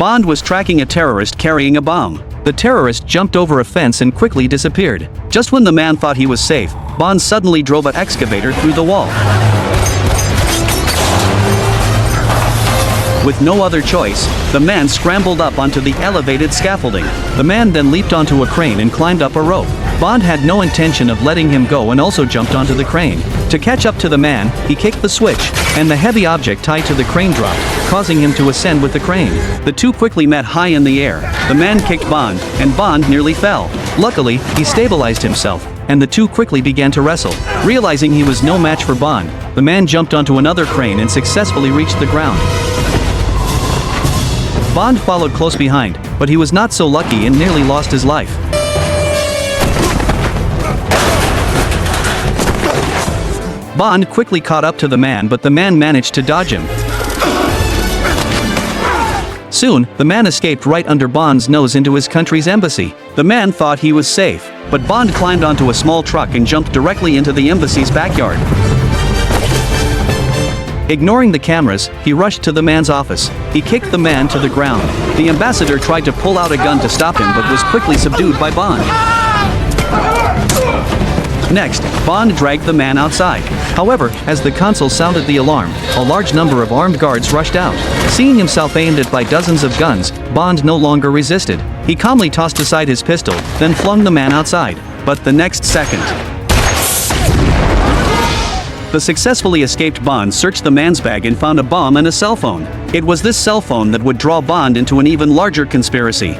Bond was tracking a terrorist carrying a bomb. The terrorist jumped over a fence and quickly disappeared. Just when the man thought he was safe, Bond suddenly drove an excavator through the wall. With no other choice, the man scrambled up onto the elevated scaffolding. The man then leaped onto a crane and climbed up a rope. Bond had no intention of letting him go and also jumped onto the crane. To catch up to the man, he kicked the switch, and the heavy object tied to the crane dropped, causing him to ascend with the crane. The two quickly met high in the air. The man kicked Bond, and Bond nearly fell. Luckily, he stabilized himself, and the two quickly began to wrestle. Realizing he was no match for Bond, the man jumped onto another crane and successfully reached the ground. Bond followed close behind, but he was not so lucky and nearly lost his life. Bond quickly caught up to the man, but the man managed to dodge him. Soon, the man escaped right under Bond's nose into his country's embassy. The man thought he was safe, but Bond climbed onto a small truck and jumped directly into the embassy's backyard. Ignoring the cameras, he rushed to the man's office. He kicked the man to the ground. The ambassador tried to pull out a gun to stop him but was quickly subdued by Bond. Next, Bond dragged the man outside. However, as the consul sounded the alarm, a large number of armed guards rushed out. Seeing himself aimed at by dozens of guns, Bond no longer resisted. He calmly tossed aside his pistol, then flung the man outside. But the next second, the successfully escaped Bond searched the man's bag and found a bomb and a cell phone. It was this cell phone that would draw Bond into an even larger conspiracy.